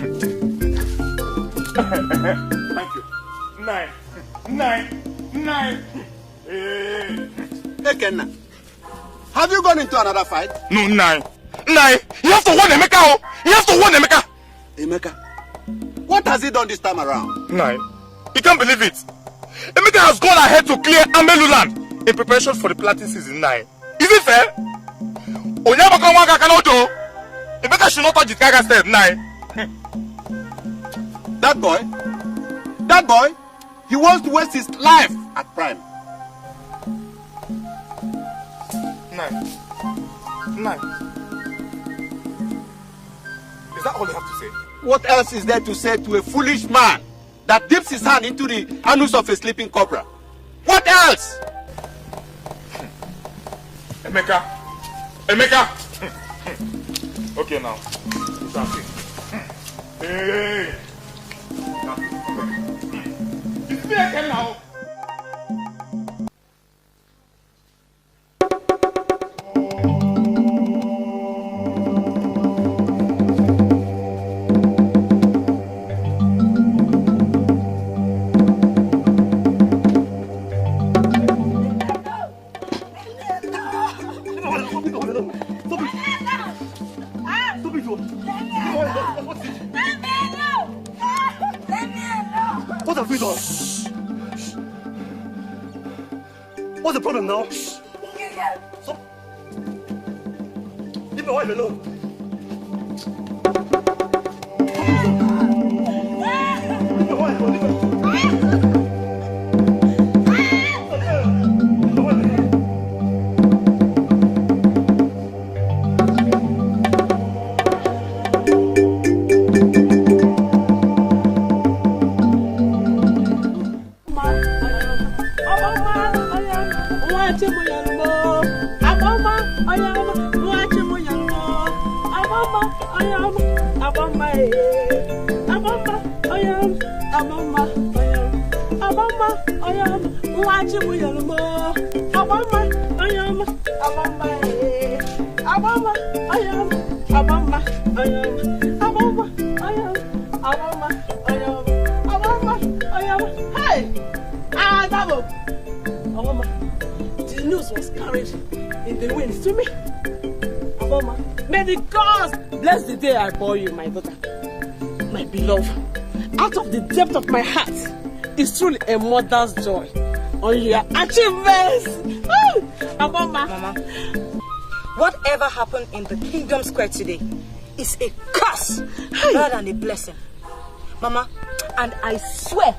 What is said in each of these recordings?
Thank you. 9. Ekena, have you gone into another fight? No, 9. You have to warn Emeka. You have to warn Emeka. Emeka, what has he done this time around? 9. You can't believe it. Emeka has gone ahead to clear Amelu land in preparation for the planting season 9. Is it fair? Emeka should not touch the Kaga step 9. That boy, he wants to waste his life at prime. 9. Is that all you have to say? What else is there to say to a foolish man that dips his hand into the anus of a sleeping cobra? What else? Emeka. Okay now. Hey. It's me again now. What have we done? What's the problem now? Stop. Leave my wife alone. Leave my wife alone. The news was carried in the winds to me. Aboma, may the gods bless the day I bore you, my daughter. My beloved, out of the depth of my heart, is truly a mother's joy on your achievements. Aboma. Mama, whatever happened in the Kingdom Square today is a curse rather than a blessing. Mama, and I swear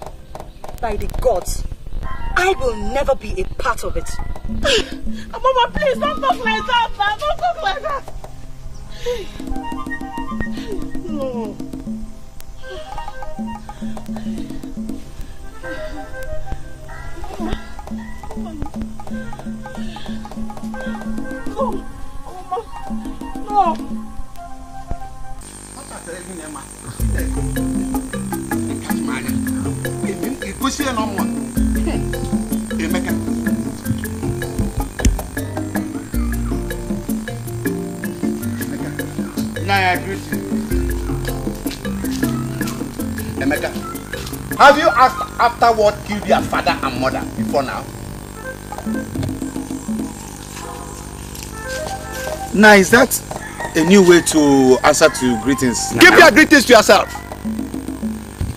by the gods, I will never be a part of it. Mama, please don't talk like that, man. Don't talk like that. No. No. Emeka, have you asked after what killed your father and mother before now? Now, is that a new way to answer to greetings? Keep your greetings to yourself.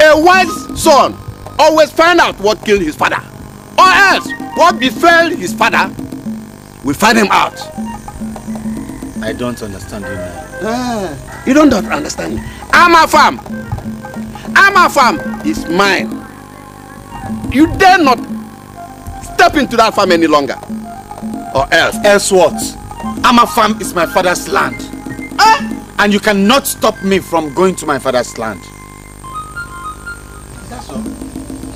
A wise son always find out what killed his father, or else what befell his father will find him out. I don't understand you now. You don't understand me. Ama farm is mine. You dare not step into that farm any longer, or else. Else what? Ama farm is my father's land. And you cannot stop me from going to my father's land. Is that so?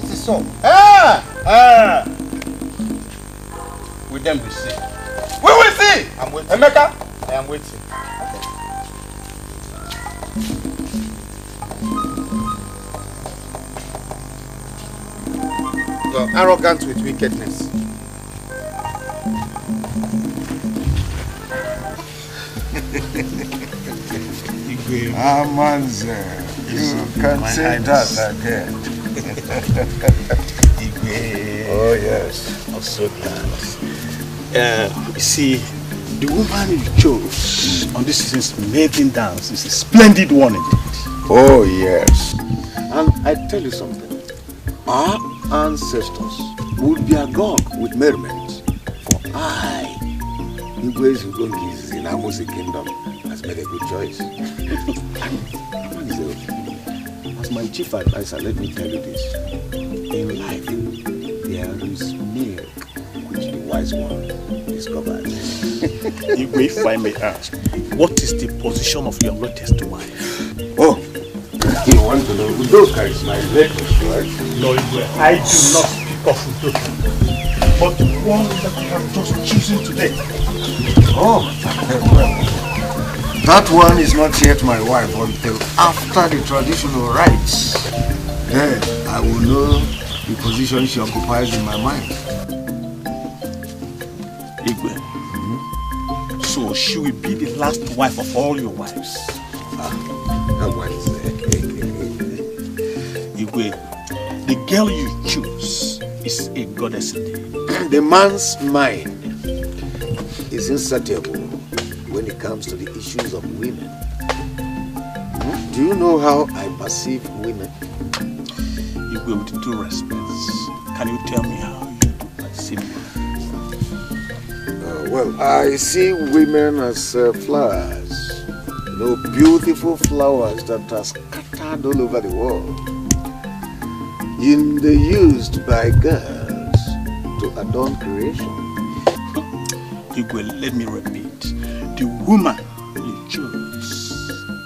Is it so? With them we see. We will see! I'm waiting. Emeka? I am waiting. You're arrogant with wickedness. Amanze. You can say that again. Oh, yes. I'm so glad. You see, the woman you chose on this season's maiden dance is a splendid one indeed. Oh, yes. And I tell you something. Our ancestors would be agog with merriment. For Igwe's Ugongis in Amosi Kingdom has made a good choice. As my chief advisor, let me tell you this. In life, there is milk which the wise one discovers. Igwe, if I may ask, what is the position of your latest wife? Oh, you want to know Udoka is my latest, right? No, Igwe, I do not speak of Udoka, but the one that you have just chosen today. Oh, well, that one is not yet my wife until after the traditional rites. Then I will know the position she occupies in my mind. Igwe, so she will be the last wife of all your wives. That one is Igwe, the girl you choose is a goddess indeed. The man's mind is insatiable when it comes to the issues of women. Do you know how I perceive women? Igwe, with due respect, can you tell me how you perceive women? Well, I see women as flowers. Beautiful flowers that are scattered all over the world. They're used by girls to adorn creation. Igwe, let me repeat. The woman you choose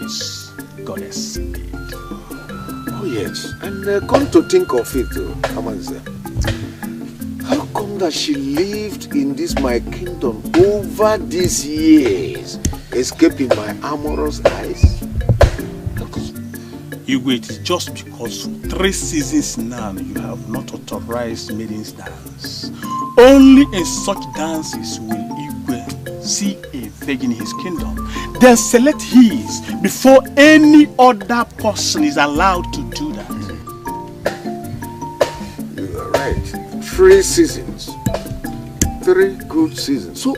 is goddess indeed. Oh yes, and come to think of it, Amaechi, how come that she lived in this my kingdom over these years, escaping my amorous eyes? Igwe, it is just because 3 seasons now you have not authorized maidens dance. Only in such dances will Igwe see a virgin in his kingdom, then select his before any other person is allowed to do that. You are right. 3 seasons. 3 good seasons. So,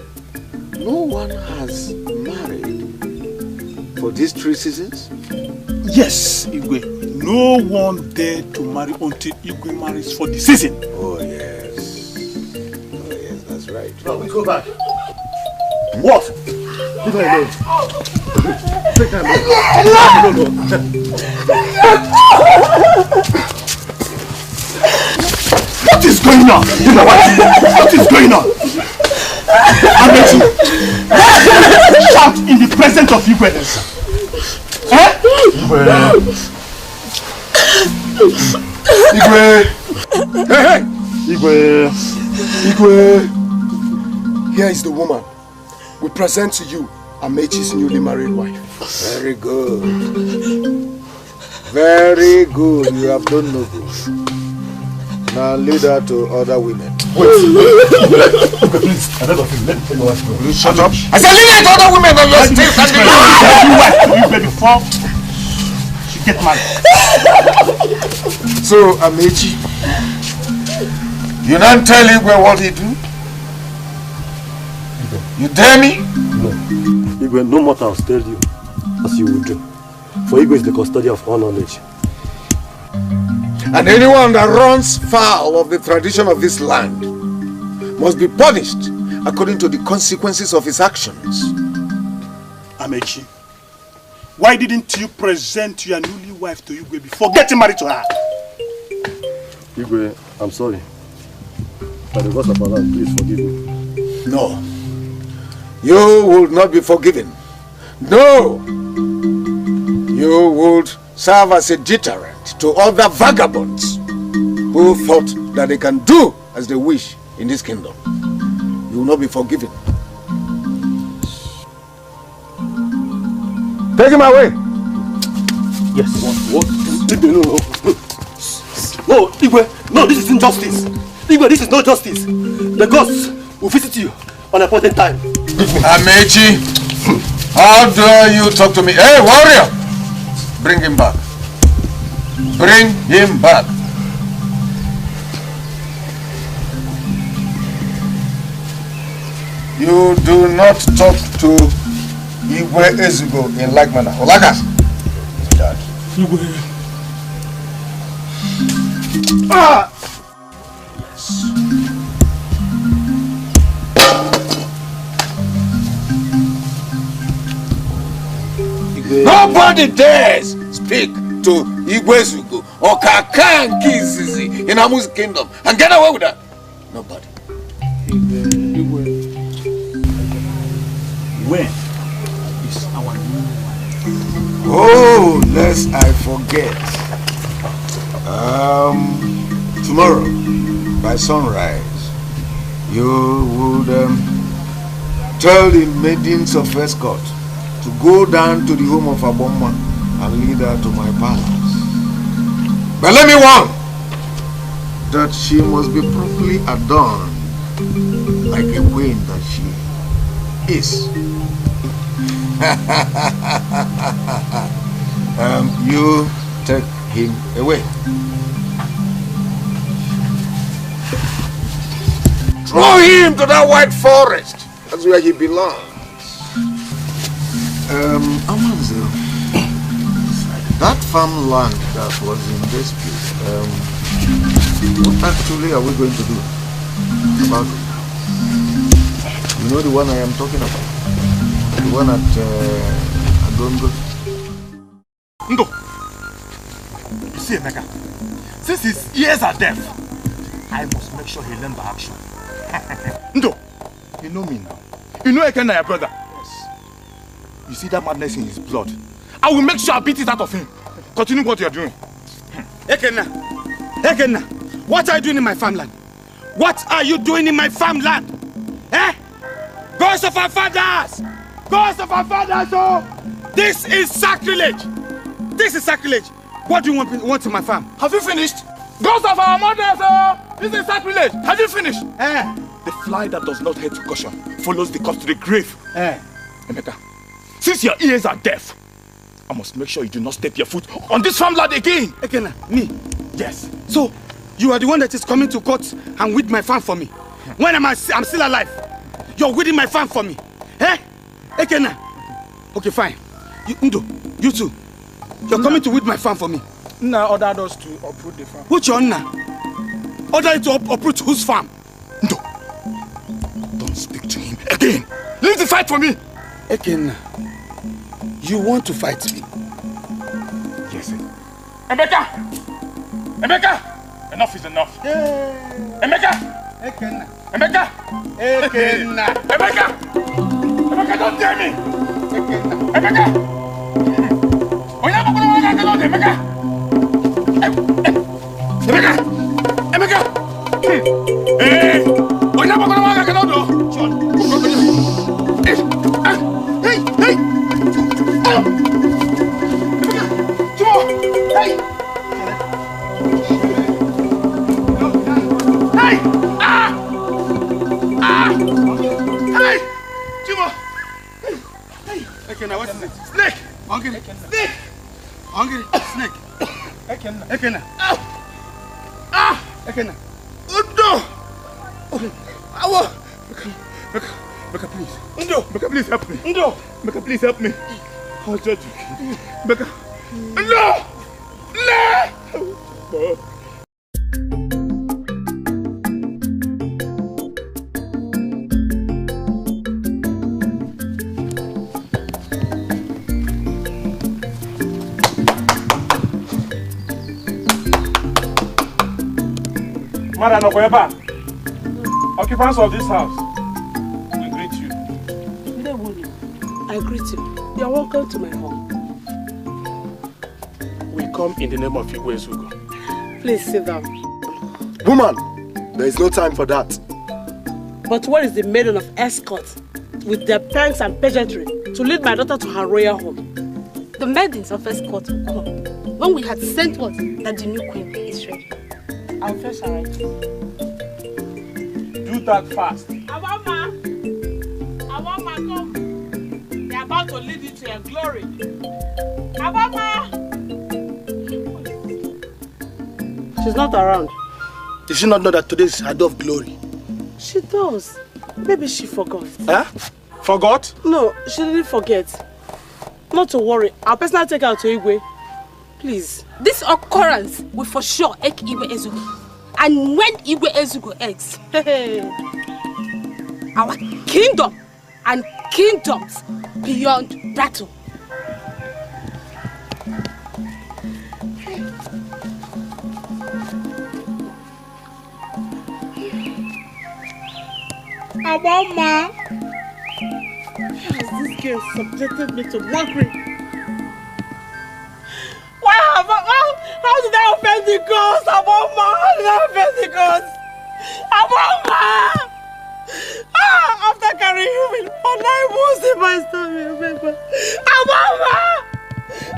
no one has married for these 3 seasons? Yes, Igwe. No one dared to marry until Igwe marries for the season. Oh yes. Oh yes, that's right. Now we go back. What? Leave her alone. Take her alone. What is going on? What is going on? Amaechi, shout in the presence of Igwe. Igwe! Hey! Igwe! Here is the woman. We present to you Amaechi's newly married wife. Very good. Very good. You have done no good. Now lead her to other women. Wait. Please, I beg of you, let me ask you. Shut up. I said lead her to other women and you're still standing Igwe before she get married. So, Amaechi, you not tell Igwe what he do? You dare me? No. Igwe, no matter I'll tell you as you will do. For Igwe is the custodian of all knowledge. And anyone that runs foul of the tradition of this land must be punished according to the consequences of his actions. Amaechi, why didn't you present your newly wife to Igwe before getting married to her? Igwe, I'm sorry. By the gods of Allah, please forgive me. No. You will not be forgiven. No. You would serve as a deterrent to other vagabonds who thought that they can do as they wish in this kingdom. You will not be forgiven. Take him away. Yes. What? Igwe, no. No, Igwe, no, this is injustice. Igwe, this is not justice. The gods will visit you on a appointed time. Amaechi, how dare you talk to me? Hey, warrior! Bring him back. Bring him back. You do not talk to Igwe Ezugo in like manner. Olagas. Dad. Igwe. Ah! Yes. Nobody dares speak to Igwe Ezugo or Kakan Kizizi in Amu's kingdom and get away with that. Nobody. When is our new wife? Oh, lest I forget. Tomorrow, by sunrise, you would tell the maidens of escort to go down to the home of Aboma and lead her to my palace. But let me warn that she must be properly adorned like a queen that she is. You take him away. Throw him to that white forest. That's where he belongs. Amaechi, that farmland that was in dispute, what actually are we going to do about it? You know the one I am talking about? The one at Agongo? Ndo! You see, Emeka, since his ears are deaf, I must make sure he learns the action. Ndo! You know me now. You know Ekehinde, your brother? Yes. You see that madness in his blood? I will make sure I beat it out of him. Continue what you are doing. Ekehinde! Ekehinde! What are you doing in my farmland? What are you doing in my farmland? Eh? Ghosts of our fathers! Ghosts of our fathers, oh! This is sacrilege! This is sacrilege! What do you want in my farm? Have you finished? Ghosts of our mothers, oh! This is sacrilege! Have you finished? Eh? The fly that does not hate caution follows the corpse to the grave. Eh? Emeka, since your ears are deaf, I must make sure you do not step your foot on this farmland again. Ekehinde, me? Yes. So, you are the one that is coming to court and weed my farm for me. When I'm still alive, you're weeding my farm for me. Eh? Ekehinde. Okay, fine. Ndo, you too. You're coming to weed my farm for me. Nna ordered us to uproot the farm. Which your Nna? Order you to uproot whose farm? Ndo, don't speak to him again. Leave the fight for me. Ekehinde, you want to fight me? Yes, sir. Emeka! Emeka! Enough is enough. Emeka! Ekehinde. Emeka! Ekehinde. Emeka! Emeka, don't dare me! Emeka! Emeka! Emeka! Emeka! Hey! Hey! Hey! Hey! Hey! Ah! Ah! Hey! Timo! Hey! Ekehinde, what is it? Snake! Hungry. Snake! Hungry. Snake. Ekehinde. Ekehinde. Ah! Ekehinde. Udo! Awo! Meka, please. Ndo! Meka, please help me. Ndo! Meka, please help me. I'll judge you. Meka. No! No! Madam Okoyeba, occupants of this house, we greet you. I greet you. You are welcome to my home. We come in the name of Igwe Ezugo. Please sit down. Woman, there is no time for that. But where is the maiden of escort with their pranks and pageantry to lead my daughter to her royal home? The maidens of escort will come when we had sent word that the new queen is ready. I'll fetch her right. Do that fast. Abama! Abama, come! They are about to lead you to your glory. Abama! She's not around. Does she not know that today is her day of glory? She does. Maybe she forgot. Huh? Forgot? No, she didn't forget. Not to worry. I'll personally take her to Igwe. Please. This occurrence will for sure egg Igwe Ezugo. And when Igwe Ezugo eggs, our kingdom and kingdoms beyond battle. Mama, has this girl subjected me to mockery? How did I offend the gods, Aboma? How did I offend the gods? Aboma! After carrying you in for 9 months in my stomach, remember? Aboma!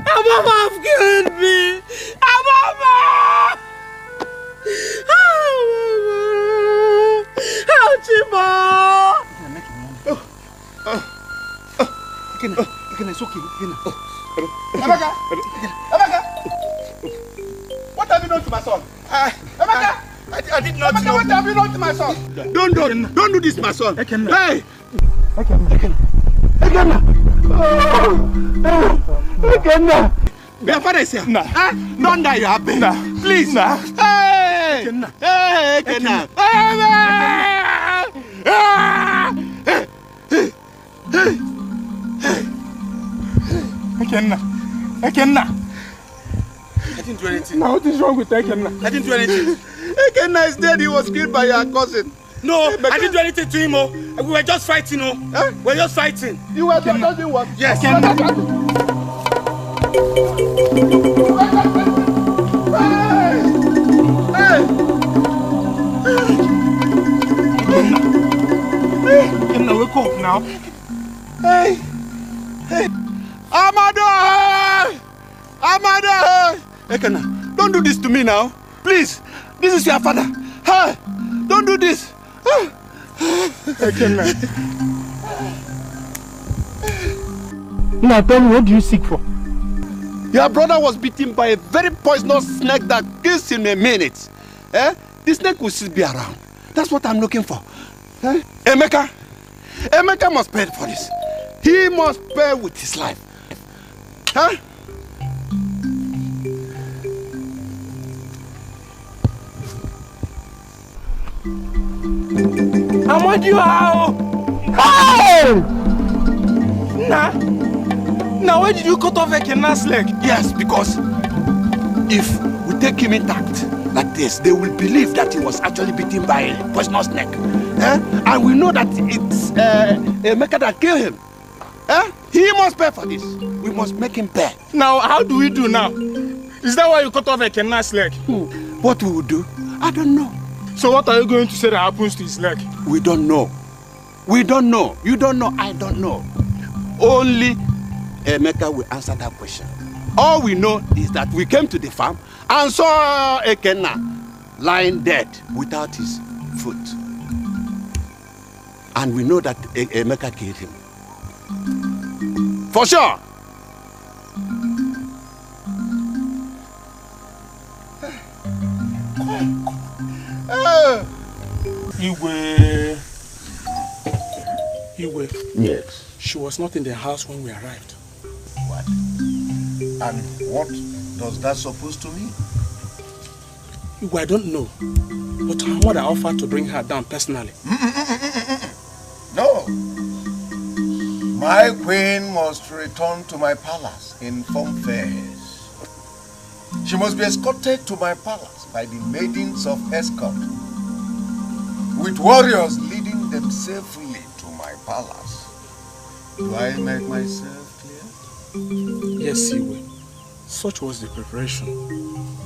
Aboma have killed me! Aboma! Chima! It's okay. Emeka! Emeka! What have you done to my son? Emeka! I did not know. What have you done to my son? Don't do this, my son. Hey! Ekehinde! Your father is here. Nah. Don't die, you happy. Nah. Please. Nah. Hey! Hey, Ekehinde. Ekehinde! I didn't do anything. Now what is wrong with Ekehinde? I didn't do anything. Ekehinde is dead. He was killed by your cousin. No, I didn't do anything to him. We were just fighting. Huh? We were just fighting. You were just doing what? Yes. Ekehinde, wake up now. Hey! Amado! Ekehinde, don't do this to me now. Please, this is your father. Hey! Don't do this. Ekehinde. Now tell me, what do you seek for? Your brother was bitten by a very poisonous snake that kills him in a minute. The snake will still be around. That's what I'm looking for. Emeka must pay for this. He must pay with his life. Huh? Hey! Now why did you cut off Ekehinde's leg? Yes, because if we take him intact like this, they will believe that he was actually bitten by a poisonous snake. And we know that it's Emeka that killed him. He must pay for this. We must make him pay. Now, how do we do now? Is that why you cut off Ekehinde's leg? What we will do, I don't know. So what are you going to say that happens to his leg? We don't know. We don't know. You don't know. I don't know. Only Emeka will answer that question. All we know is that we came to the farm and saw Ekehinde lying dead without his foot. And we know that Emeka killed him. For sure. Igwe. Yes. She was not in the house when we arrived. What? And what does that supposed to mean? Igwe, I don't know. But her mother offered to bring her down personally. No. My queen must return to my palace in form fairs. She must be escorted to my palace by the maidens of escort, with warriors leading them safely to my palace. Do I make myself clear? Yes, Igwe. Such was the preparation.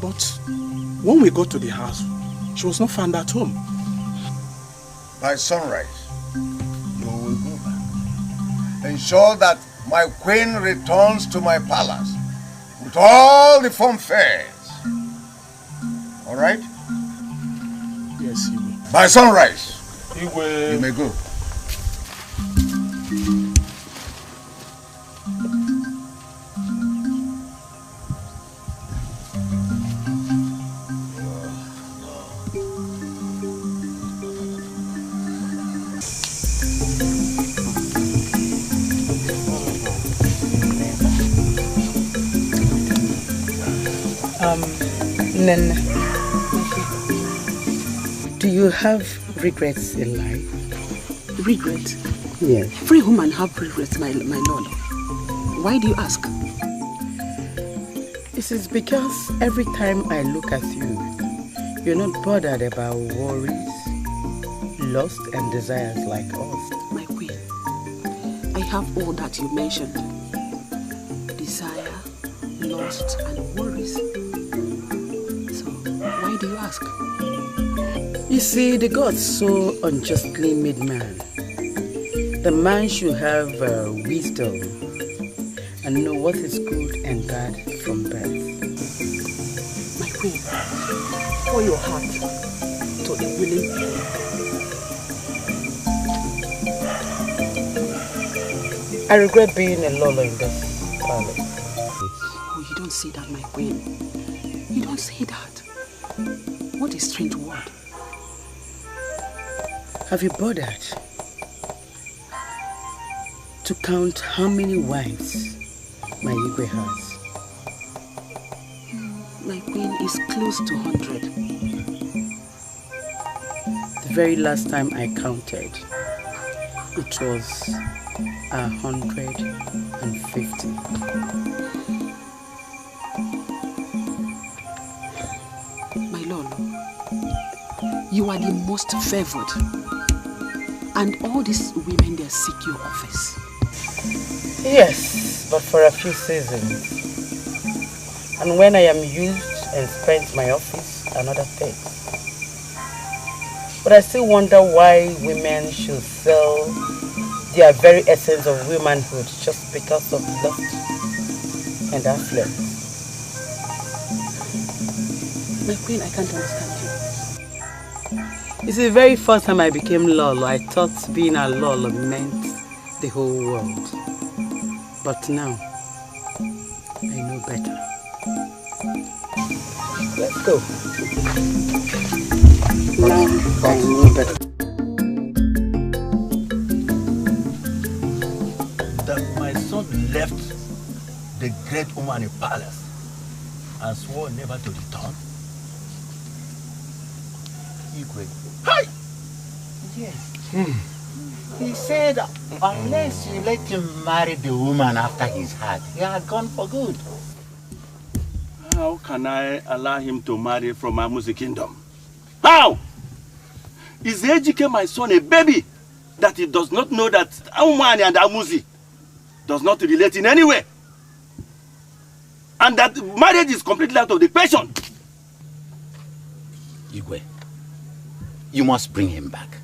But when we got to the house, she was not found at home. By sunrise, you will go back. Ensure that my queen returns to my palace with all the fanfares. All right? Yes, Igwe. By sunrise, Igwe. you may go. Nene, do you have regrets in life? Regret? Yes. Every woman have regrets, my lord. Why do you ask? This is because every time I look at you, you're not bothered about worries, lust and desires like us. My queen, I have all that you mentioned. Desire, lust and worries. So, why do you ask? You see, the gods so unjustly made man. The man should have wisdom and know what is good and bad from birth. My queen, pour your heart to a willing pen. I regret being a lolo in this palace. Oh, you don't say that, my queen. You don't say that. What a strange word. Have you bothered to count how many wives my Igwe has? My queen is close to 100. The very last time I counted, it was 150. My lord, you are the most favored. And all these women, they seek your office. Yes, but for a few seasons. And when I am used and spent my office, another thing. But I still wonder why women should sell their very essence of womanhood just because of lust and affluence. My queen, I can't understand you. It's the very first time I became Lolo, I thought being a Lolo meant the whole world. But now, I know better. Let's go. Now, I know better. That my son left the great woman in palace and swore never to return. Igwe. Hi! Yes. He said unless you let him marry the woman after his heart, he had gone for good. How can I allow him to marry from Amuzi kingdom? How? Is Ejike, my son, a baby that he does not know that Umani and Amuzi does not relate in any way? And that marriage is completely out of the question? Igwe, you must bring him back.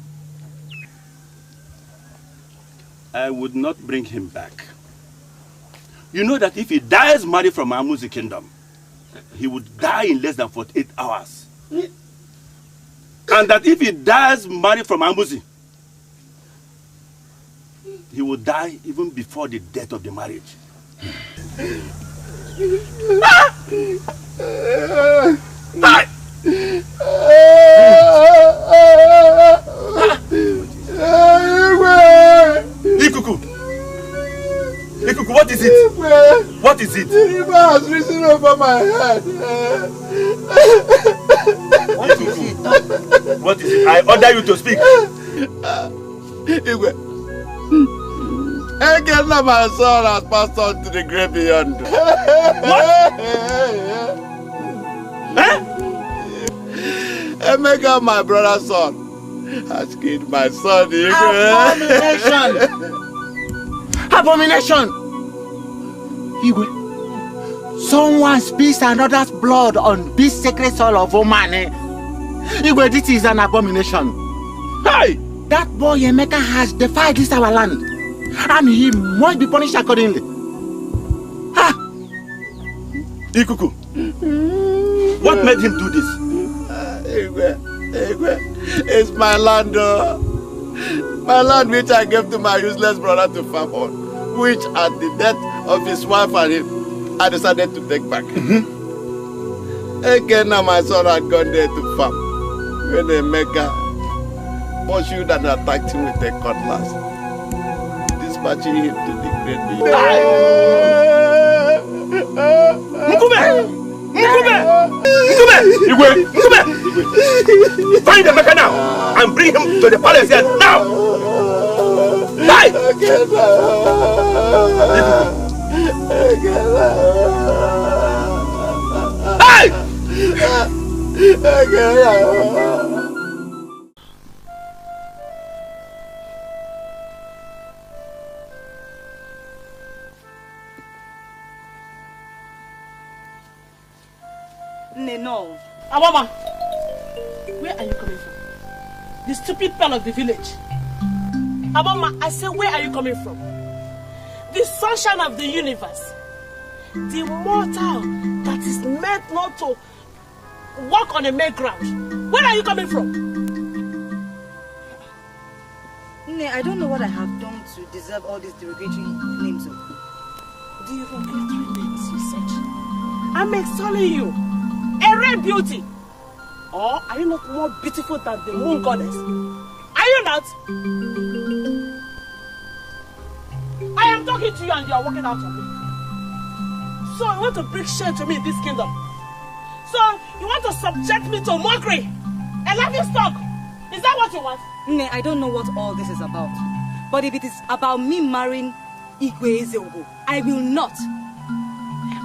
I would not bring him back. You know that if he dies married from Amuzi kingdom, he would die in less than 48 hours. And that if he dies married from Amuzi, he will die even before the death of the marriage. Ikuku! Ikuku, what is it? What is it? The river has risen over my head. What is it? I order you to speak. Igwe, Ekehinde, my son, has passed on to the grave beyond. What? Emeka, my brother's son, has killed my son. Abomination! Abomination! Igwe, someone spills another's blood on this sacred soil of Omane. Igwe, this is an abomination. Hey! That boy Emeka has defied this our land, and he must be punished accordingly. Ha! Ikuku, what made him do this? Igwe, it's my land, my land which I gave to my useless brother to farm on, which at the death of his wife and him, I decided to take back. Ekehinde, my son, had gone there to farm when Emeka pursued and attacked him with a cutlass, dispatching him to the great beyond. Mukube! Mukube! Find Emeka now and bring him to the palace here now. Die! Hey! No. Aboma, where are you coming from? The stupid pen of the village. Aboma, I say, where are you coming from? The sunshine of the universe. The mortal that is meant not to walk on a mere ground. Where are you coming from? I don't know what I have done to deserve all these derogatory names. Derogatory names, you said? I'm extolling you. A rare beauty. Or are you not more beautiful than the moon goddess? Are you not? I am talking to you and you are walking out of me. So you want to bring shame to me in this kingdom? So you want to subject me to mockery? A laughing stock? Is that what you want? I don't know what all this is about. But if it is about me marrying Igwe Ezeogo, I will not.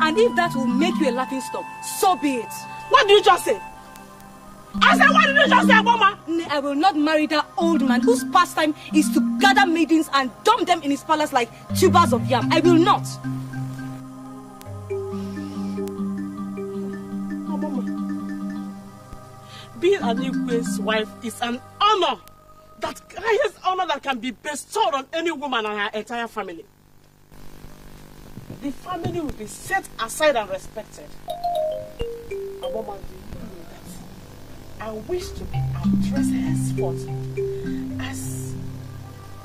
And if that will make you a laughing stock, so be it. What did you just say? I said, what did you just say, Mama? I will not marry that old man whose pastime is to gather maidens and dump them in his palace like tubers of yam. I will not. Oh, Mama. Being an Igwe's wife is an honor. That highest honor that can be bestowed on any woman and her entire family. The family will be set aside and respected. Aboma, do you know that I wish to be addressed henceforth as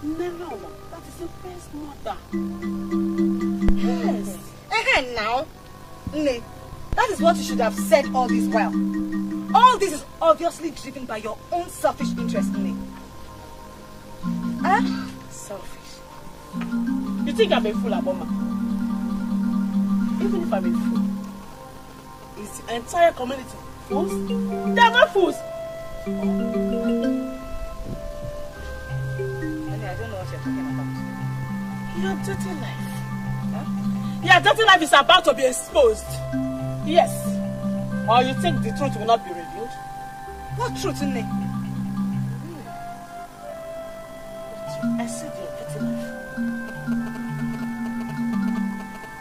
Nelola, that is the best mother. Yes. Now, that is what you should have said all this while. All this is obviously driven by your own selfish interest in me. Selfish. You think I'm a fool, Aboma? Even if I'm a fool, is the entire community fools? They are not fools. I don't know what you're talking about. Your dirty life. Your dirty life is about to be exposed. Yes. Or you think the truth will not be revealed? What truth, Nne? I said your dirty life.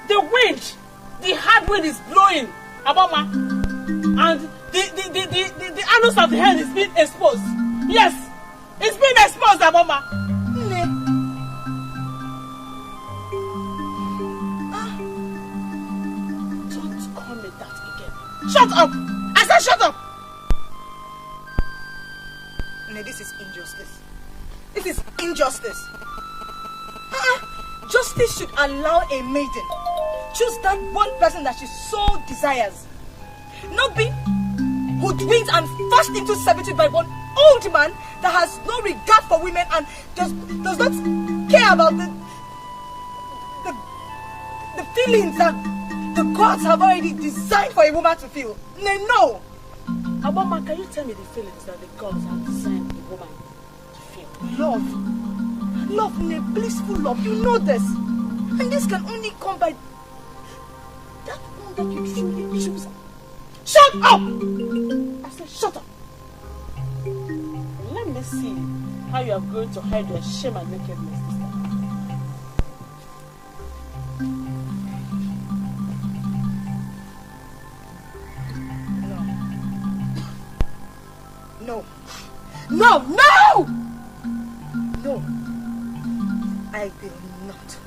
The wind, the hard wind is blowing, Aboma, and the anus of the head is being exposed. Yes, it's being exposed, Aboma. Don't call me that again. Shut up! I said shut up! This is injustice. This is injustice. Justice should allow a maiden choose that one person that she so desires. Not be hoodwinked and forced into servitude by one old man that has no regard for women and does not care about the feelings that the gods have already designed for a woman to feel. No! Aboma, can you tell me the feelings that the gods have designed a woman to feel? Love. Love, blissful love. You know this. And this can only come by that one that you truly choose. Shut up! I said shut up. Let me see how you are going to hide your shame and nakedness this time. No. No! No! No. I will not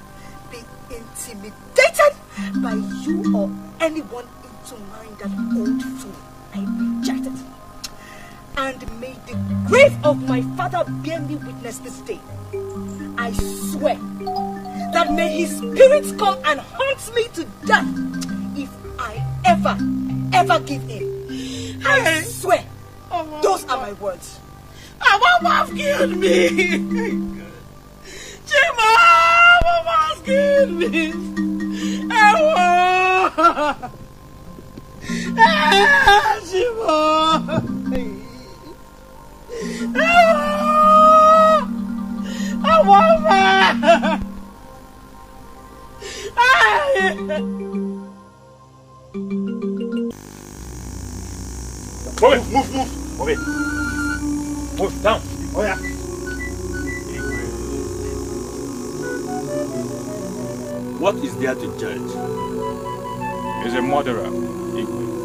be intimidated by you or anyone into marrying that old fool. I reject it. And may the grave of my father bear me witness this day. I swear that may his spirits come and haunt me to death if I ever give in. I swear. Those are my words. Mama have killed me. Chima, Mama has killed me. Move. Okay. Move down. Oh yeah. What is there to judge? He's a murderer.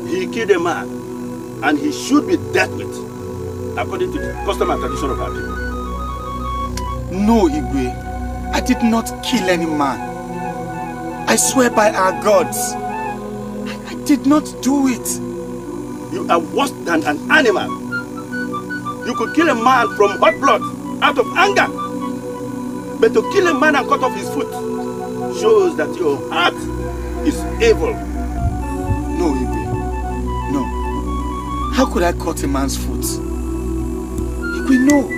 He killed a man, and he should be dealt with, according to the custom and tradition of our people. No, Igwe. I did not kill any man. I swear by our gods. I did not do it. You are worse than an animal. You could kill a man from hot blood, out of anger. But to kill a man and cut off his foot shows that your heart is evil. No, Igwe. No. How could I cut a man's foot? Igwe, no.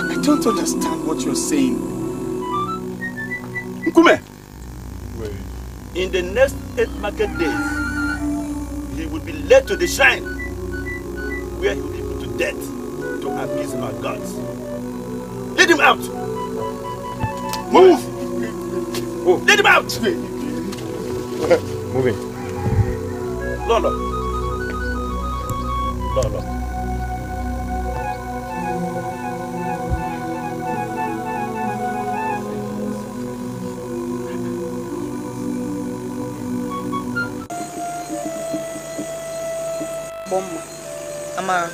I don't understand what you're saying. Nkume, in the next 8 market days, he will be led to the shrine where he will be put to death to appease our gods. Lead him out! Move! Oh. Lead him out! Move in. Lolo. Amara,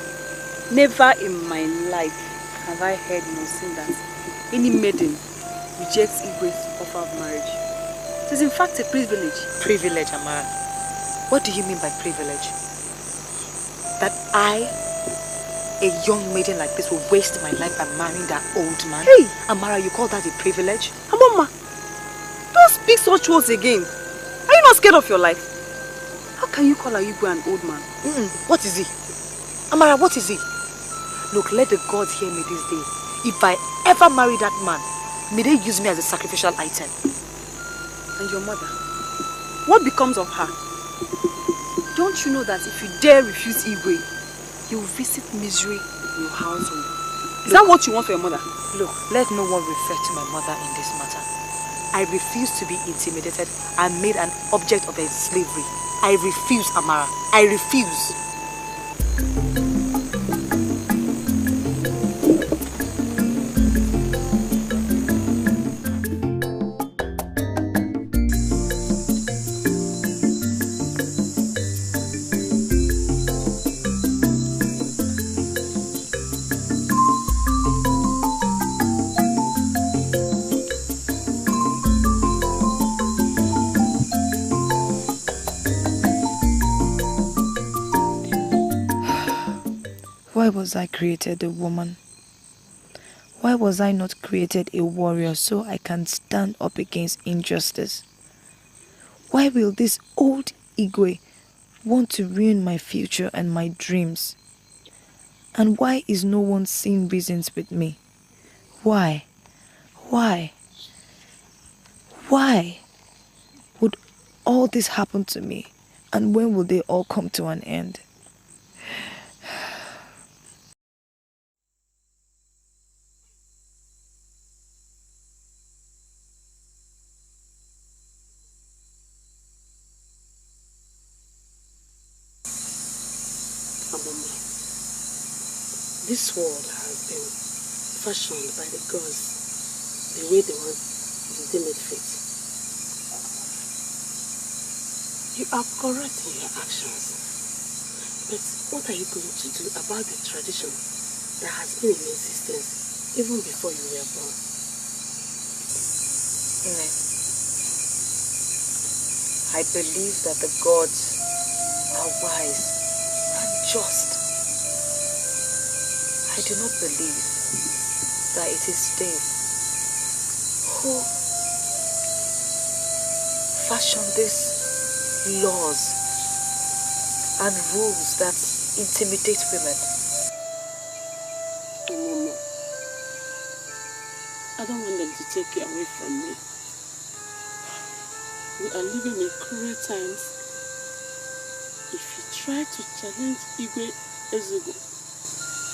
never in my life have I heard nor seen that any maiden rejects Igwe's offer of marriage. It is in fact a privilege. Privilege, Amara. What do you mean by privilege? That I, a young maiden like this, will waste my life by marrying that old man? Hey! Amara, you call that a privilege? Amama, don't speak such words again. Are you not scared of your life? How can you call Igwe an old man? What is he? Amara, what is he? Look, let the gods hear me this day. If I ever marry that man, may they use me as a sacrificial item. And your mother? What becomes of her? Don't you know that if you dare refuse Igwe, he will visit misery in your household? Is that what you want for your mother? Look, let no one refer to my mother in this matter. I refuse to be intimidated and made an object of slavery. I refuse, Amara. I refuse. Why was I created a woman? Why was I not created a warrior so I can stand up against injustice? Why will this old Igwe want to ruin my future and my dreams? And why is no one seeing reasons with me? Why? Why? Why would all this happen to me? And when will they all come to an end? This world has been fashioned by the gods the way they want the deemed fit. You are correct in your actions, but what are you going to do about the tradition that has been in existence even before you were born? I believe that the gods are wise and just. I do not believe that it is they who fashion these laws and rules that intimidate women. Mama, I don't want them to take you away from me. We are living in cruel times. If you try to challenge Igwe Ezego,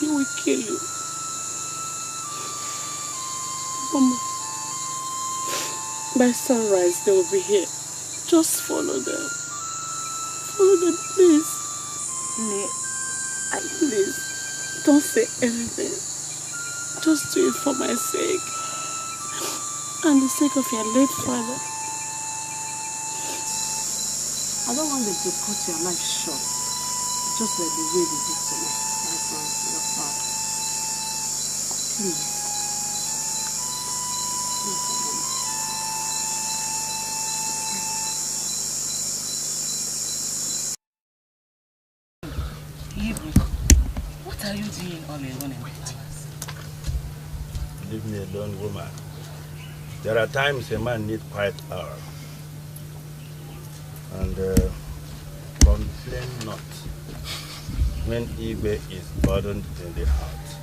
he will kill you. Mama, by sunrise they will be here. Just follow them. Follow them, please. Please, don't say anything. Just do it for my sake. And the sake of your late father. I don't want them to cut your life short. Just like the way they did to me. My son, your father. Please. What are you doing all alone in the palace? Leave me alone, woman. There are times a man needs quiet hour. And complain not when Igwe is burdened in the heart.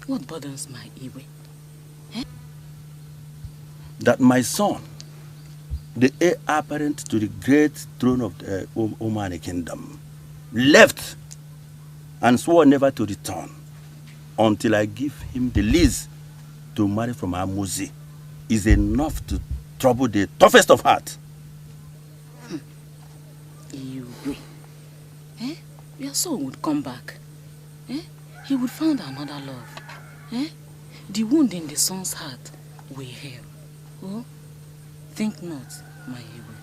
What burdens my Igwe? That my son, the heir apparent to the great throne of the Omani kingdom, left and swore never to return until I give him the lease to marry from Amuzi, is enough to trouble the toughest of heart. Igwe. Your son would come back. He would find another love. The wound in the son's heart will heal. Oh, think not, my Igwe.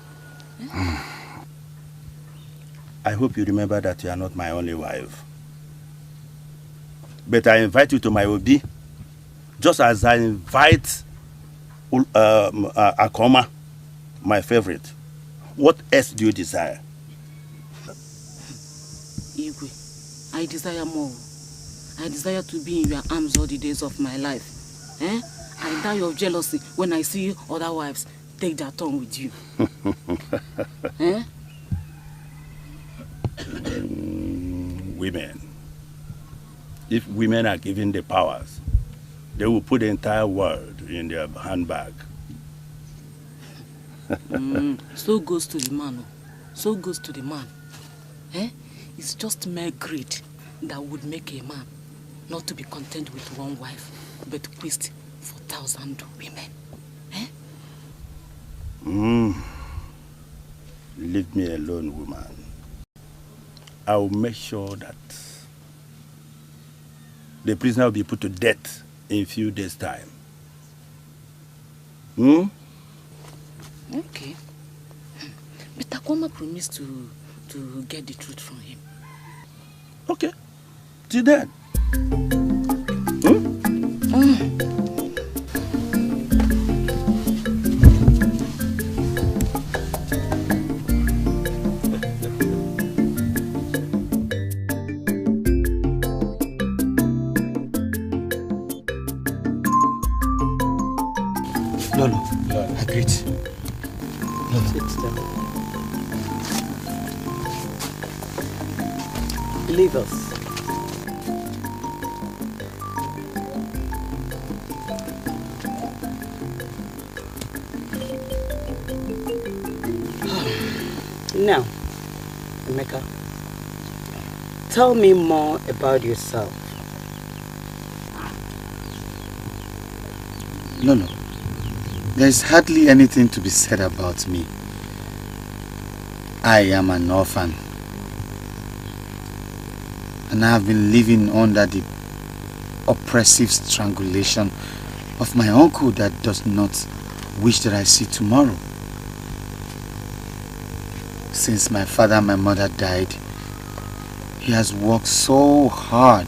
I hope you remember that you are not my only wife. But I invite you to my Obi, just as I invite Akoma, my favorite. What else do you desire? Igwe, I desire more. I desire to be in your arms all the days of my life. I die of jealousy when I see other wives take their turn with you. Women. If women are given the powers, they will put the entire world in their handbag. So goes to the man. So goes to the man. It's just mere greed that would make a man not to be content with one wife, but quest for 1,000 women. Leave me alone, woman. I will make sure that the prisoner will be put to death in a few days' time. Okay. But Akoma promised to get the truth from him. Okay. Till then. Lolo, I greet. Lolo. Sit down. Leave us. Now, Emeka, tell me more about yourself. Lolo, there's hardly anything to be said about me. I am an orphan. And I have been living under the oppressive strangulation of my uncle that does not wish that I see tomorrow. Since my father and my mother died, he has worked so hard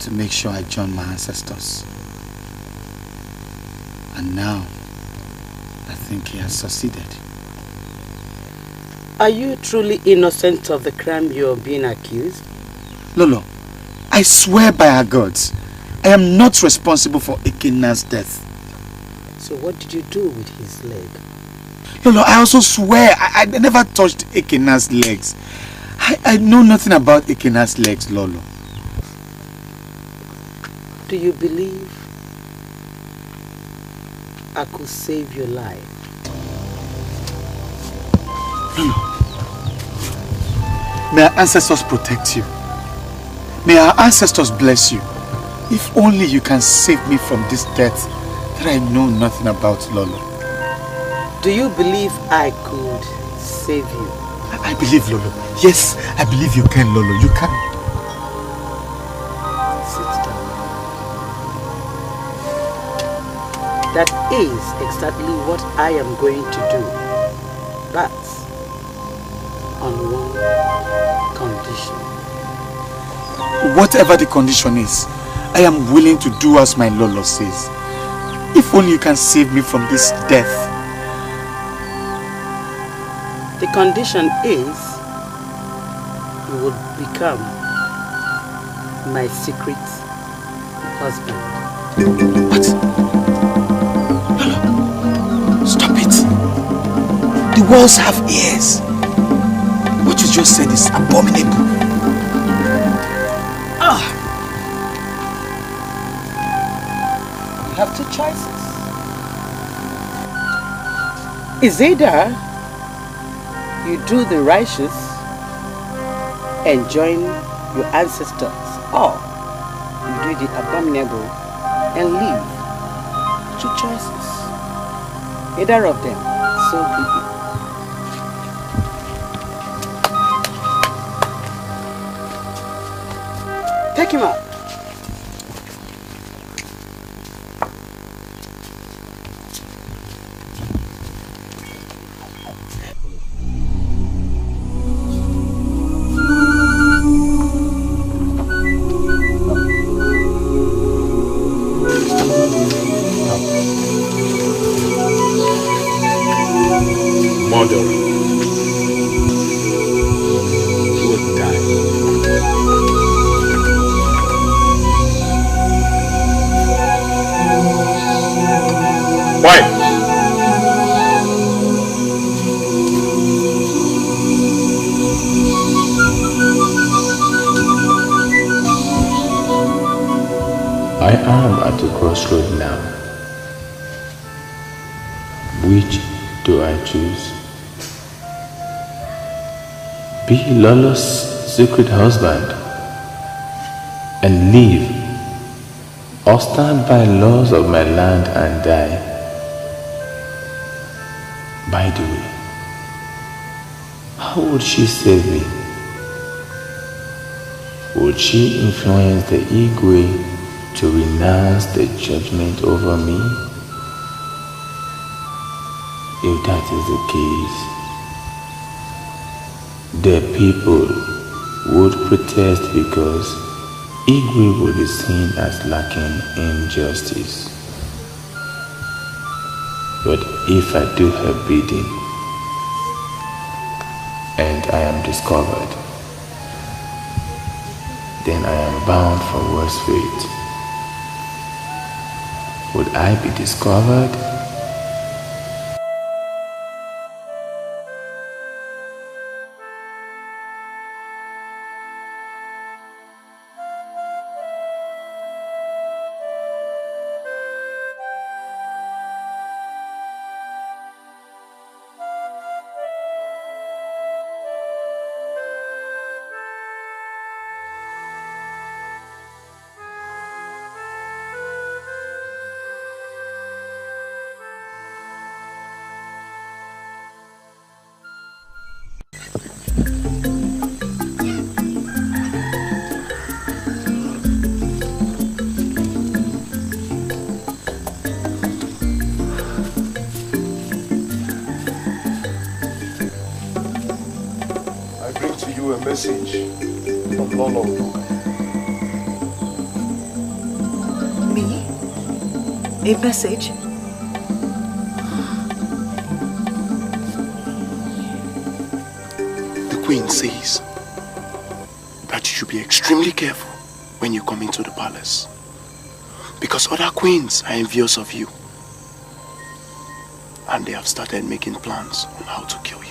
to make sure I join my ancestors. And now, I think he has succeeded. Are you truly innocent of the crime you are being accused? Lolo, I swear by our gods, I am not responsible for Ekena's death. So what did you do with his leg? Lolo, I also swear I never touched Ekena's legs. I know nothing about Ekena's legs, Lolo. Do you believe I could save your life? Lolo, may our ancestors protect you. May our ancestors bless you. If only you can save me from this death that I know nothing about, Lolo. Do you believe I could save you? I believe, Lolo. Yes, I believe you can, Lolo. You can. Sit down. That is exactly what I am going to do. But on one condition. Whatever the condition is, I am willing to do as my Lolo says. If only you can save me from this death. The condition is you will become my secret husband. What? Lolo, stop it. The walls have ears. What you just said is abominable. You have two choices. Is either you do the righteous and join your ancestors, or you do the abominable and leave. Two choices. Either of them, so be it. Take him out. I am at the crossroad now. Which do I choose? Be Lolo's secret husband and live, or stand by laws of my land and die? By the way, how would she save me? Would she influence the Igwe to renounce the judgment over me? If that is the case, the people would protest because Igwe will be seen as lacking in justice. But if I do her bidding and I am discovered, then I am bound for worse fate. Would I be discovered? Message from Lolo. Me? A message? The Queen says that you should be extremely careful when you come into the palace, because other queens are envious of you and they have started making plans on how to kill you.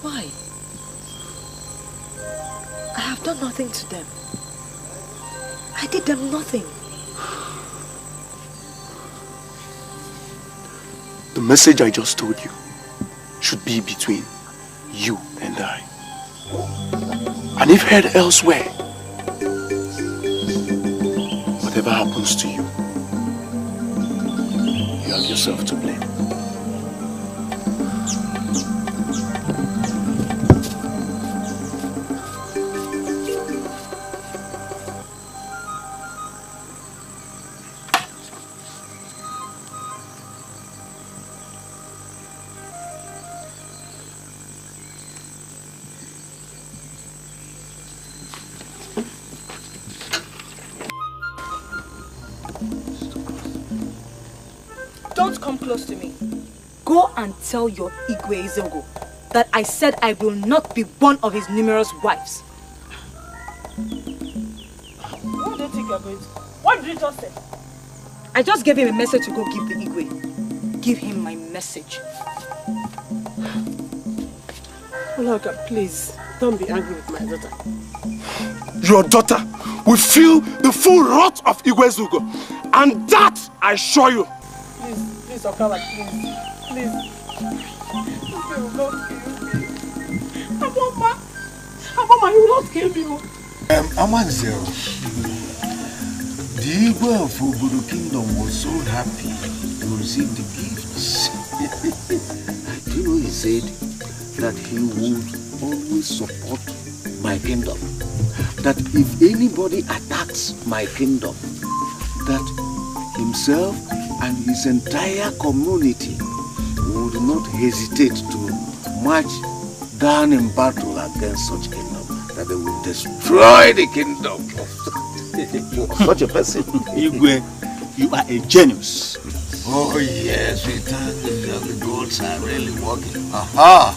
Why? I have done nothing to them. I did them nothing. message I just told you should be between you and I. And if heard elsewhere, whatever happens to you, you have yourself to blame. Don't come close to me. Go and tell your Igwe Izogo that I said I will not be one of his numerous wives. What do you think you're going to? What did you just say? I just gave him a message to go give the Igwe. Give him my message. Olaga, please, don't be angry with my daughter. Your daughter will feel the full wrath of Igwe Zugo. And that I assure you. Please, Okawa, please. Please. This will not kill me. Aboma, you will not kill me. Amanzel, the Igwe of Obodo Kingdom was so happy to receive the gifts. Do you know he said that he would always support my kingdom? That if anybody attacks my kingdom, that himself and his entire community would not hesitate to march down in battle against such kingdom, that they would destroy the kingdom of such a person. Igwe, you are a genius. Oh yes, we thank the gods are really working. Aha!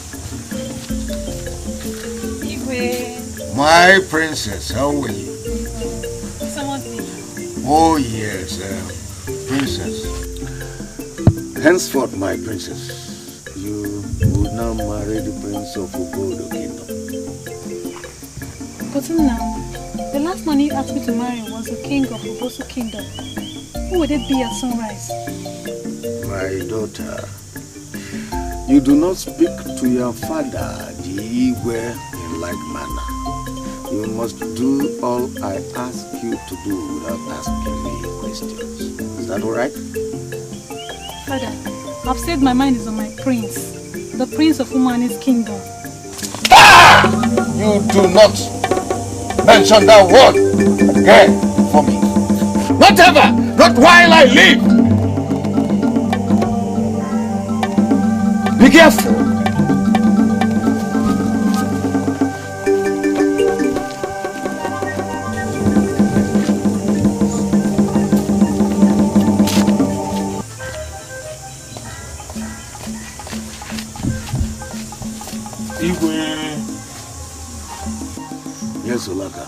Igwe. My princess, how are you? Someone's name. Oh yes, princess. Henceforth, my princess, you will now marry the prince of Obodo Kingdom. But now, the last man you asked me to marry was the king of Obodo Kingdom. Who would it be at sunrise? My daughter, you do not speak to your father, the Igwe, in like manner. You must do all I ask you to do without asking me questions. Is that all right? Father, I've said my mind is on my prince, the prince of Umani's kingdom. You do not mention that word again for me. Not ever, not while I live. Be careful. Yes, Olaka.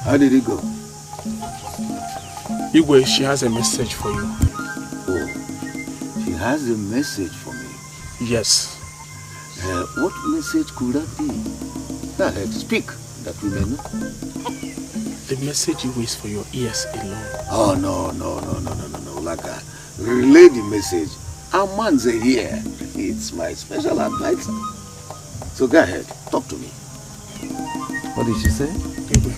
How did it go? Igwe, she has a message for you. Oh, she has a message for me? Yes. What message could that be? Go ahead, speak, that we may know. The message Igwe is for your ears alone. Oh, no, Olaka. Relay the message. Amanze here. It's my special advisor. So go ahead, talk to me. What did she say? Igwe,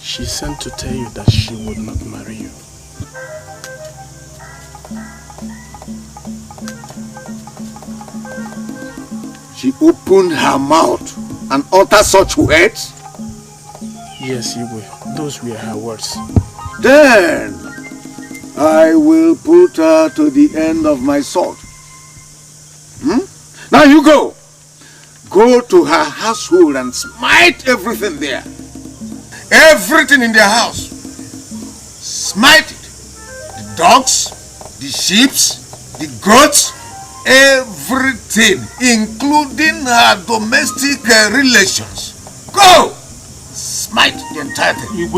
she sent to tell you that she would not marry you. She opened her mouth and uttered such words? Yes, Igwe, those were her words. Then I will put her to the end of my sword. Now you go. Go to her household and smite everything there. Everything in their house. Smite it. The dogs, the sheep, the goats, everything, including her domestic relations. Go! Smite the entire thing.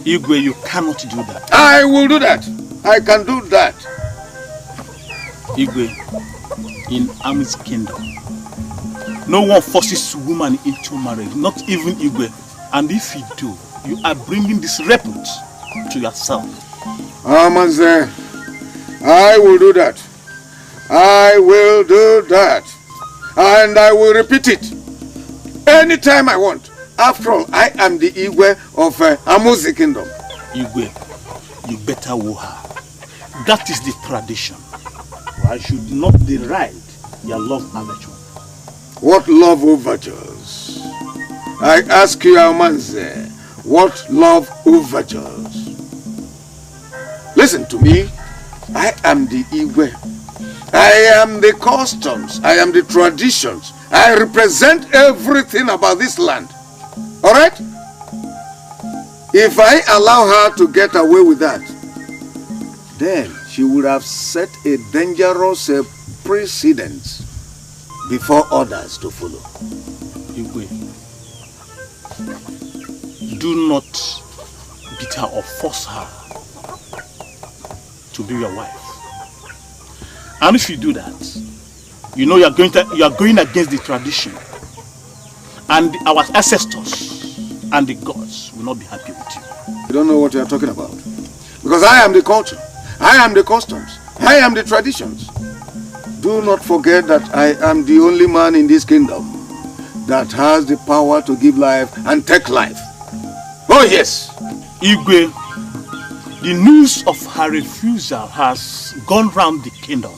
Igwe, you cannot do that. I will do that. I can do that. Igwe, in Ami's kingdom, no one forces woman into marriage, not even Igwe. And if you do, you are bringing disrepute to yourself. Amanze, I will do that. I will do that. And I will repeat it anytime I want. After all, I am the Igwe of Amuzi Kingdom. Igwe, you better woo her. That is the tradition. I should not deride your love overture. What love overtures? I ask you, Amanze, what love overtures? Listen to me. I am the Igwe. I am the customs. I am the traditions. I represent everything about this land. Alright? If I allow her to get away with that, then she would have set a dangerous precedent before others to follow. Igwe, do not beat her or force her to be your wife. And if you do that, you know you are going against the tradition, and our ancestors and the gods will not be happy with you. You don't know what you are talking about. Because I am the culture, I am the customs, I am the traditions. Do not forget that I am the only man in this kingdom that has the power to give life and take life. Oh yes! Igwe, the news of her refusal has gone round the kingdom.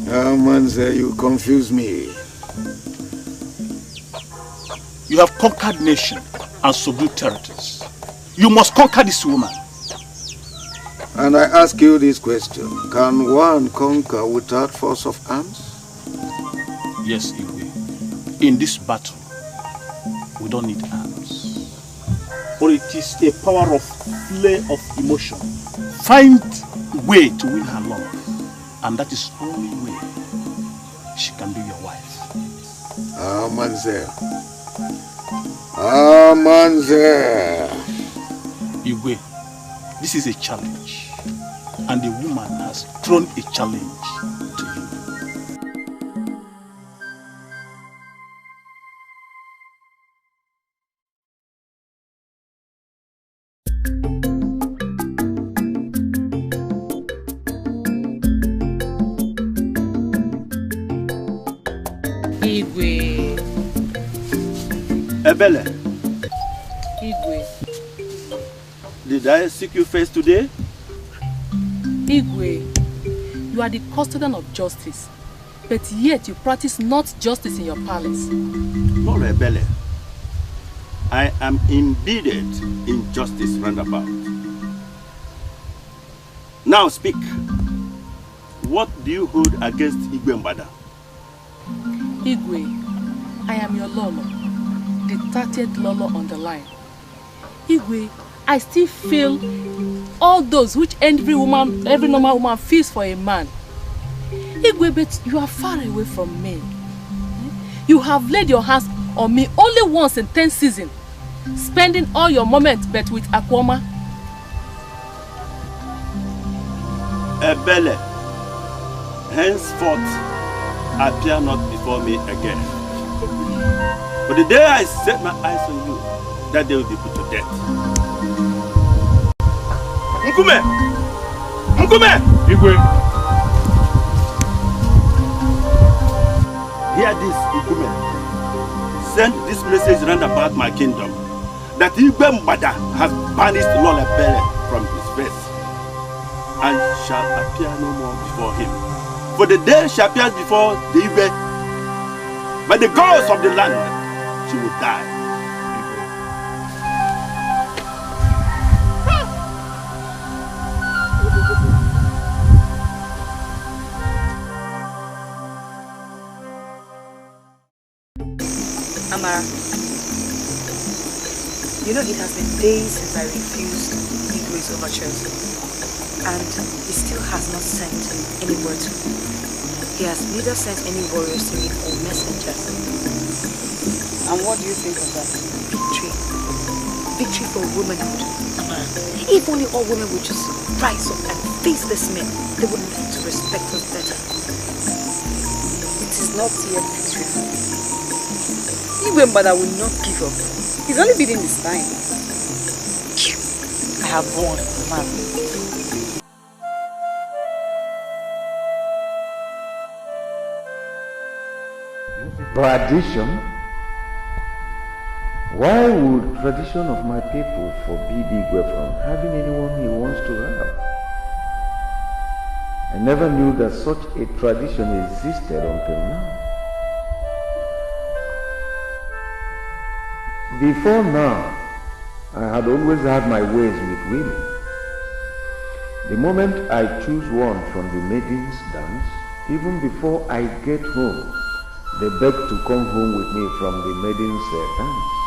Manze, you confuse me. You have conquered nations and subdued territories. You must conquer this woman. And I ask you this question. Can one conquer without force of arms? Yes, Igwe. In this battle, we don't need arms. But it is a power of flare of emotion. Find a way to win her love. And that is the only way she can be your wife. Manze. Manze. Igwe, this is a challenge. And the woman has thrown a challenge to you. Igwe. Ebele, Igwe. did I seek you first today? Igwe, you are the custodian of justice, but yet you practice not justice in your palace. No, Ebele. I am embedded in justice roundabout. Now speak. What do you hold against Igwe Mbada? Igwe, I am your Lolo, the 30th Lolo on the line. Igwe, I still feel all those which every normal woman feels for a man. Igwe, but you are far away from me. You have laid your hands on me only once in 10 seasons, spending all your moments but with Akwoma. Ebele, henceforth appear not before me again. But the day I set my eyes on you, that day will be put to death. Nkume! Nkume! Igwe! Hear this, Nkume. Send this message round about my kingdom, that Igwe Mbada has banished Lord Ebele from his face, and shall appear no more before him. For the day she appears before the Igwe, by the gods of the land, she will die. Amara, you know it has been days since I refused Igwe's overtures, and he still has not sent any word to me. He has neither sent any warriors to me or messengers. And what do you think of that? Victory. Victory for womanhood, Amara. If only all women would just rise up and face this man, they would learn to respect us better. It is not yet victory for me. Igwe Mbada will not give up. He's only biding his time. I have won, Amara. Tradition? Why would tradition of my people forbid Igwe from having anyone he wants to have? I never knew that such a tradition existed until now. Before now, I had always had my ways with women. The moment I choose one from the maidens' dance, even before I get home, they beg to come home with me from the maidens' dance.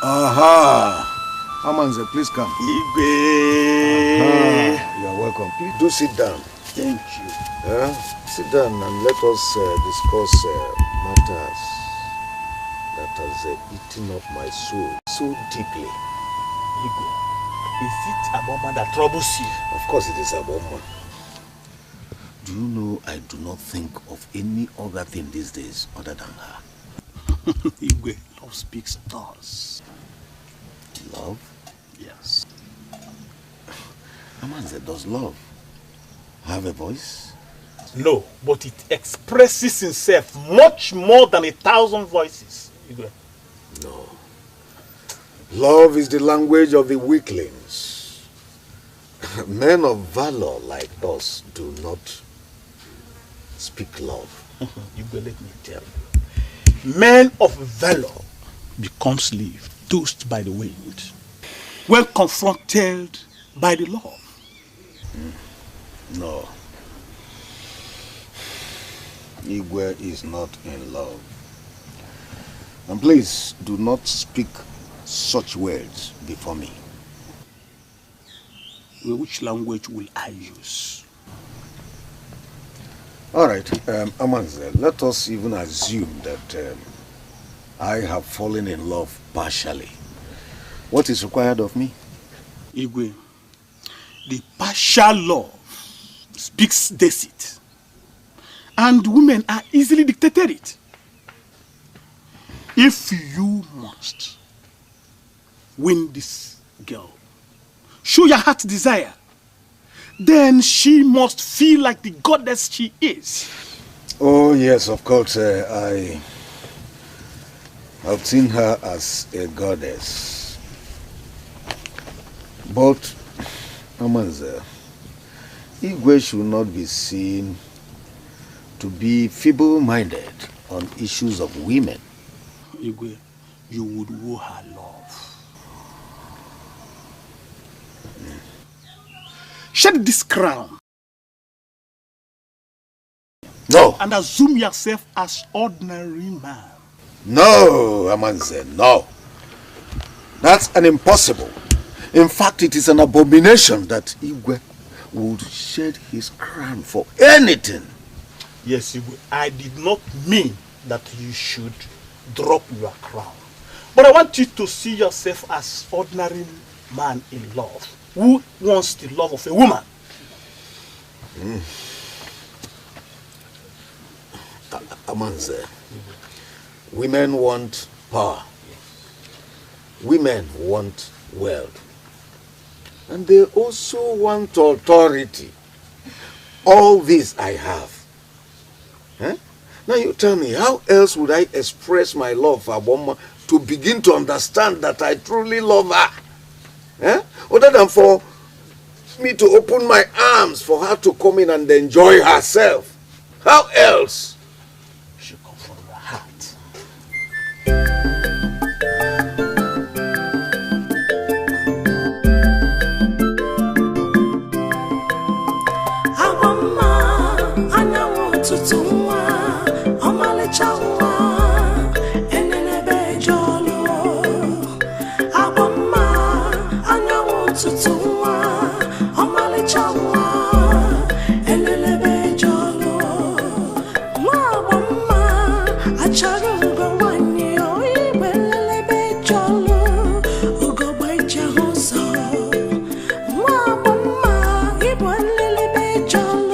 Aha! Amanze, please come. Igwe! You are welcome. Please do sit down. Thank you. Sit down and let us discuss matters that has eaten up my soul so deeply. Igwe, is it Aboma that troubles you? Of course it is Aboma. Do you know I do not think of any other thing these days other than her? Igwe, love speaks to us. Love? Yes. Amanze, does love have a voice? No, but it expresses itself much more than 1,000 voices. Igwe. No. Love is the language of the weaklings. Men of valor like us do not speak love. Igwe, let me tell you. Men of valor become slaves, tossed by the wind, when confronted by the law. No. Igwe is not in love. And please do not speak such words before me. Which language will I use? All right, Amanze, let us even assume that I have fallen in love partially. What is required of me? Igwe, the partial love speaks deceit, and women are easily dictated. If you must win this girl, show your heart's desire, then she must feel like the goddess she is. Oh yes, of course, I have seen her as a goddess. But, Amanze, Igwe should not be seen to be feeble-minded on issues of women. Igwe, you would woo her love. Shed this crown. No. And assume yourself as ordinary man. No, Amanze, no. That's an impossible. In fact, it is an abomination that Igwe would shed his crown for anything. Yes, Igwe, I did not mean that you should drop your crown. But I want you to see yourself as ordinary man in love, who wants the love of a woman. Amanze, women want power. Women want wealth. And they also want authority. All this I have. Now you tell me, how else would I express my love for Aboma to begin to understand that I truly love her? Other than for me to open my arms for her to come in and enjoy herself. How else? She come from your heart. Jolly.